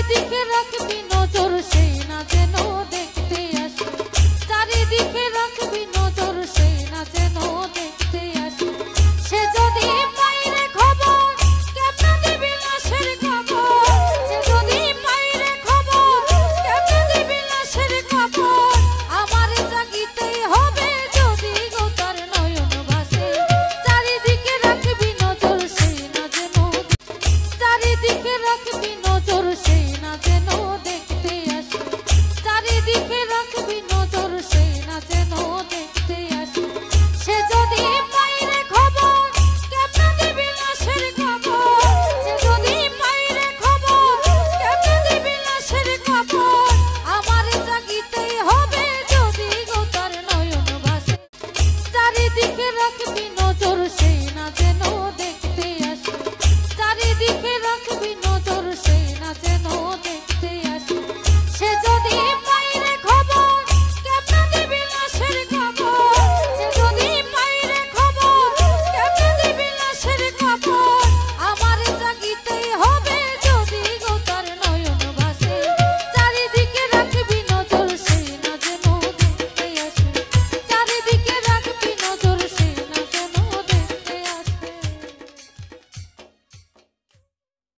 চারিদিকে রাখবি নজর সেই না যেন দেখতে আসে, চারিদিকে রাখবি নজর সেই না যেন দেখতে আসে। সে যদি পাইরে খবর কেমনে দিবি লাশের খবর, সে যদি পাইরে খবর কেমনে দিবি লাশের খবর। আমার জাগিতেই হবে যদি গো তার নয়ন ভাসে, চারিদিকে রাখবি নজর সেই না যেন, চারিদিকে রাখবি নজর সেই না যেন